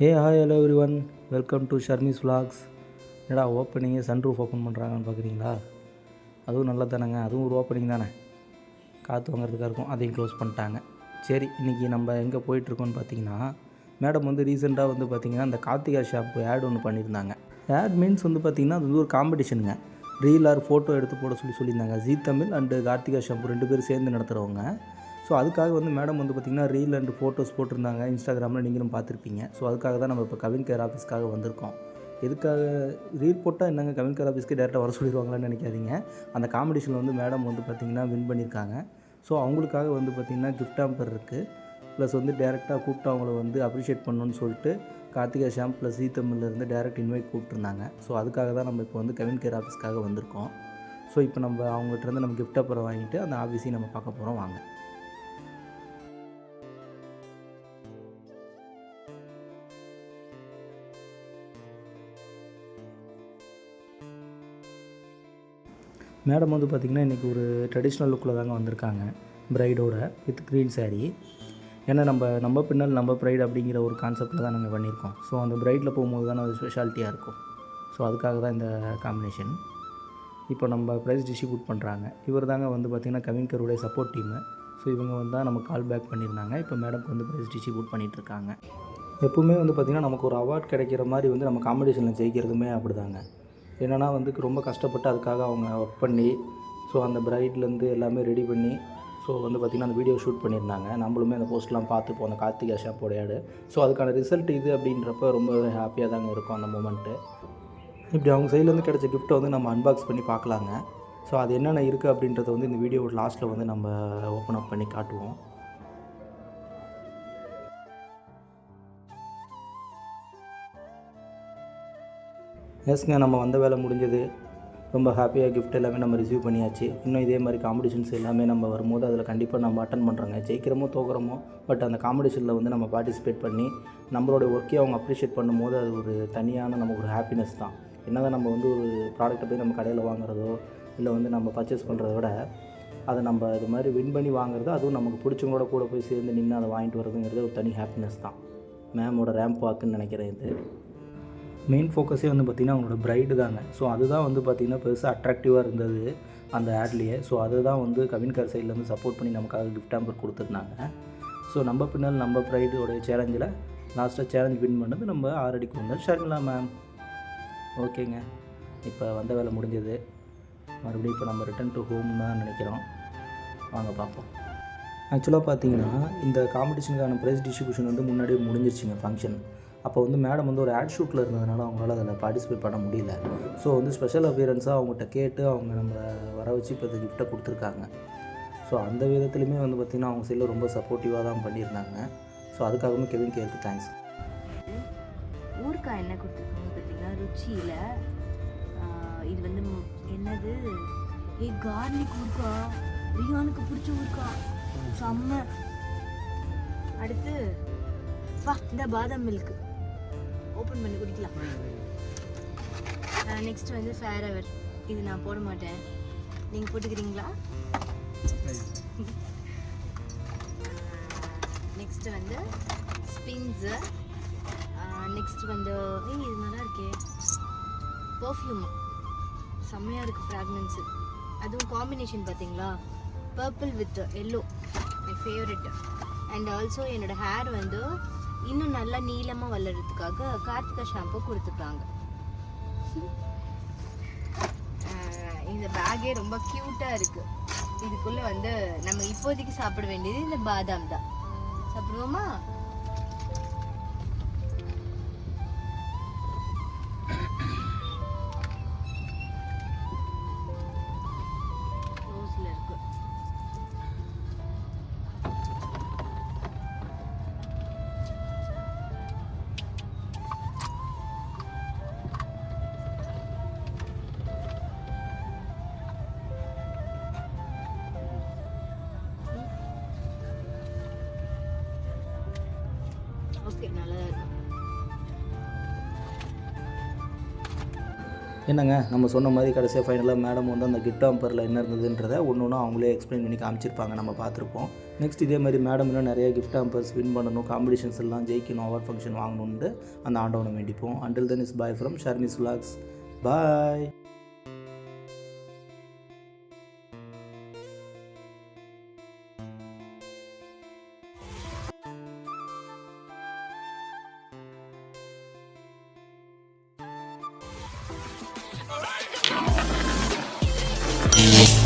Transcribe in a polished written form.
Hi hello every one, welcome to Sharmi's vlogs. என்னடா ஓப்பனிங்கே sunroof open பண்ணுறாங்கன்னு பார்க்குறீங்களா? அதுவும் நல்லது தானேங்க, அதுவும் ஒரு ஓப்பனிங் தானே, காற்று வாங்குறதுக்காக இருக்கும். அதையும் க்ளோஸ் பண்ணிட்டாங்க. சரி, இன்றைக்கி நம்ம எங்கே போயிட்டுருக்கோன்னு பார்த்தீங்கன்னா, மேடம் வந்து ரீசெண்டாக வந்து பார்த்திங்கன்னா அந்த கார்த்திகா ஷாம்பு ஆட் ஒன்று பண்ணியிருந்தாங்க. ஆட் மீன்ஸ் வந்து பார்த்திங்கன்னா அது வந்து ஒரு காம்படிஷனுங்க. ரீல் ஆர் ஃபோட்டோ எடுத்து போட சொல்லியிருந்தாங்க. ஜீ தமிழ் அண்டு கார்த்திகா ஷாம்பு 2 பேரும் சேர்ந்து நடத்துகிறவங்க. ஸோ அதுக்காக வந்து மேடம் வந்து பார்த்திங்கன்னா ரீல் அண்ட் ஃபோட்டோஸ் போட்டிருந்தாங்க. இன்ஸ்டாகிராமில் நீங்களும் பார்த்துருப்பீங்க. ஸோ அதுக்காக தான் நம்ம இப்போ கவின் கேர் ஆஃபீஸ்க்காக வந்திருக்கோம். எதுக்காக ரீல் போட்டால் என்னங்க கவின் கேர் ஆஃபீஸ்க்கு டேரெக்டாக வர சொல்லிடுவாங்களான்னு நினைக்காதீங்க. அந்த காம்படிஷனில் வந்து மேடம் வந்து பார்த்திங்கன்னா வின் பண்ணியிருக்காங்க. ஸோ அவங்களுக்காக வந்து பார்த்திங்கன்னா கிஃப்ட் ஹாம்பர் இருக்குது. ப்ளஸ் வந்து டேரெக்டாக கூப்பிட்டு அவங்கள வந்து அப்ரிஷியேட் பண்ணணுன்னு சொல்லிட்டு கார்த்திகா ஷாம்பு ப்ளஸ் ஜீ தமிழ்லேருந்து டேரெக்ட் இன்வைட் கூப்பிட்டுருந்தாங்க. ஸோ அதுக்காக தான் நம்ம இப்போ வந்து கவின் கேர் ஆஃபீஸ்க்காக வந்திருக்கோம். ஸோ இப்போ நம்ம அவங்கள்ட்ட நம்ம கிஃப்ட் ஹாம்பரை வாங்கிட்டு அந்த ஆஃபீஸையும் நம்ம பார்க்க போகிறோம். வாங்க. மேடம் வந்து பார்த்திங்கன்னா இன்றைக்கி ஒரு ட்ரெடிஷ்னல் லுக்கில் தாங்க வந்திருக்காங்க, ப்ரைடோட வித் க்ரீன் சாரீ. ஏன்னா நம்ம பின்னல் நம்ம ப்ரைட் அப்படிங்கிற ஒரு கான்செப்டில் தான் நாங்கள் பண்ணியிருக்கோம். ஸோ அந்த ப்ரைடில் போகும்போது தானே அது ஸ்பெஷாலிட்டியாக இருக்கும். ஸோ அதுக்காக தான் இந்த காம்பினேஷன். இப்போ நம்ம ப்ரைஸ் டிஸ்ட்ரிபியூட் பண்ணுறாங்க. இவர் தாங்க வந்து பார்த்திங்கன்னா கவின் கேருடைய சப்போர்ட் டீமு. ஸோ இவங்க வந்து தான் நம்ம கால் பேக் பண்ணியிருந்தாங்க. இப்போ மேடம்க்கு வந்து ப்ரைஸ் டிஸ்ட்ரிபியூட் பண்ணிகிட்ருக்காங்க. எப்போவுமே வந்து பார்த்திங்கன்னா நமக்கு ஒரு அவார்ட் கிடைக்கிற மாதிரி வந்து நம்ம காம்படிஷனில் ஜெயிக்கிறதுமே அப்படி தாங்க. என்னென்னா வந்து ரொம்ப கஷ்டப்பட்டு அதுக்காக அவங்க ஒர்க் பண்ணி ஸோ அந்த ப்ரைட்லேருந்து எல்லாமே ரெடி பண்ணி ஸோ வந்து பார்த்திங்கன்னா அந்த வீடியோ ஷூட் பண்ணியிருந்தாங்க. நம்மளுமே அந்த போஸ்ட்லாம் பார்த்துப்போம், அந்த கார்த்திகா ஷாம்போட ஆடு. ஸோ அதுக்கான ரிசல்ட் இது அப்படின்றப்ப ரொம்ப ஹாப்பியாக தாங்க இருக்கும் அந்த மூமெண்ட்டு. இப்படி அவங்க சைட்லேருந்து கிடைச்ச கிஃப்ட்டை வந்து நம்ம அன்பாக்ஸ் பண்ணி பார்க்கலாங்க. ஸோ அது என்னென்ன இருக்குது அப்படின்றத வந்து இந்த வீடியோ லாஸ்ட்டில் வந்து நம்ம ஓப்பன் அப் பண்ணி காட்டுவோம். எஸ்ங்க, நம்ம வந்த வேலை முடிஞ்சது. ரொம்ப ஹாப்பியாக கிஃப்ட் எல்லாமே நம்ம ரிசீவ் பண்ணியாச்சு. இன்னும் இதே மாதிரி காம்படிஷன்ஸ் எல்லாமே நம்ம வரும்போது அதில் கண்டிப்பாக நம்ம அட்டன் பண்ணுறோங்க. ஜெயிக்கிறோமோ தோக்குறோமோ, பட் அந்த காம்படிஷனில் வந்து நம்ம பார்ட்டிசிபேட் பண்ணி நம்மளோட ஒர்க்கையும் அவங்க அப்ரிஷியேட் பண்ணும்போது அது ஒரு தனியான நமக்கு ஒரு ஹாப்பினஸ் தான். என்ன தான் நம்ம வந்து ஒரு ப்ராடக்ட்டை போய் நம்ம கடையில் வாங்குறதோ இல்லை வந்து நம்ம பர்ச்சேஸ் பண்ணுறத விட அதை நம்ம இது மாதிரி வின் பண்ணி வாங்குறது, அதுவும் நமக்கு பிடிச்சவங்களோட கூட போய் சேர்ந்து நின்று அதை வாங்கிட்டு வரதுங்கிறது ஒரு தனி ஹாப்பினஸ் தான். மேமோட ரேம்ப் வாக்குன்னு நினைக்கிறேன். இது மெயின் ஃபோக்கஸே வந்து பார்த்திங்கன்னா அவங்களோட ப்ரைடு தாங்க. ஸோ அதுதான் வந்து பார்த்திங்கன்னா பெருசாக அட்ராக்டிவாக இருந்தது அந்த ஆட்லேயே. ஸோ அதுதான் வந்து கவின் கேர் சைட்லேருந்து சப்போர்ட் பண்ணி நமக்காக கிஃப்ட் ஹாம்பர் கொடுத்துருந்தாங்க. ஸோ நம்ம பின்னால் நம்ம ப்ரைடோடைய சேலஞ்சில் லாஸ்ட்டாக சேலஞ்ச் வின் பண்ணது நம்ம 6 அடிக்கு வந்தோம் ஷர்மிளா மேம். ஓகேங்க, இப்போ வந்த வேலை முடிஞ்சது. மறுபடியும் இப்போ நம்ம ரிட்டன் டு ஹோம் தான் நினைக்கிறோம். வாங்க பார்ப்போம். ஆக்சுவலாக பார்த்தீங்கன்னா இந்த காம்படிஷனுக்கான ப்ரைஸ் டிஸ்ட்ரிபியூஷன் வந்து முன்னாடியே முடிஞ்சிருச்சுங்க ஃபங்க்ஷன். அப்போ வந்து மேடம் வந்து ஒரு ஆட் ஷூட்டில் இருந்ததுனால அவங்களால அதில் பார்ட்டிசிபேட் பண்ண முடியல. ஸோ வந்து ஸ்பெஷல் அப்பியரன்ஸாக அவங்ககிட்ட கேட்டு அவங்க நம்மளை வர வச்சு இப்போ இந்த கிஃப்ட்டை கொடுத்துருக்காங்க. ஸோ அந்த விதத்துலையுமே வந்து பார்த்திங்கன்னா அவங்க சைடில் ரொம்ப சப்போர்ட்டிவாக தான் பண்ணியிருந்தாங்க. ஸோ அதுக்காகவே கெவின் கேருக்கு தேங்க்ஸ். ஊறுக்காய் என்ன கொடுத்துருக்காங்க பார்த்தீங்கன்னா ருச்சியில். இது வந்து என்னது கார்லிக் ஊறுக்கா, ரியானுக்கு பிடிச்ச ஊறுக்கா, செம்ம. அடுத்து வா இந்த பாதாம் மில்க் ஓப்பன் பண்ணி குடிக்கலாம். நெக்ஸ்ட் வந்து ஃபேர் எவர். இது நான் போட மாட்டேன், நீங்கள் போட்டுக்கிறீங்களா? நெக்ஸ்ட் வந்து ஸ்பின்ஸு. நெக்ஸ்ட் வந்து இது நல்லா இருக்கே, பர்ஃப்யூம் செம்மையாக இருக்குது ஃப்ராக்ரன்ஸு. அதுவும் காம்பினேஷன் பார்த்தீங்களா, purple with yellow, my favourite. And also என்னோடய ஹேர் வந்து இன்னும் நல்லா நீளமாக வளர்கிறதுக்காக கார்த்திகா ஷாம்பு கொடுத்துருக்காங்க. இந்த பேக்கே ரொம்ப க்யூட்டாக இருக்குது. இதுக்குள்ளே வந்து நம்ம இப்போதைக்கு சாப்பிட வேண்டியது இந்த பாதாம் தான். சாப்பிடுவோமா? என்னங்க நம்ம சொன்ன மாதிரி கடைசியாக ஃபைனலாக மேடம் வந்து அந்த கிஃப்ட் ஆம்பரில் என்ன இருந்ததுன்றதை ஒன்று ஒன்று அவங்களே எக்ஸ்பிளைன் பண்ணி காமிச்சிருப்பாங்க, நம்ம பார்த்துருப்போம். நெக்ஸ்ட் இதே மாதிரி மேடம் இன்னும் நிறைய கிஃப்ட் ஆம்பர்ஸ் வின் பண்ணணும், காம்படிஷன்ஸ் எல்லாம் ஜெயிக்கணும், அவார்ட் ஃபங்க்ஷன் வாங்கணுன்ட்டு அந்த ஆண்டவனை வேண்டிப்போம். Until then is bye from Sharmi's Vlogs. Bye. Alright.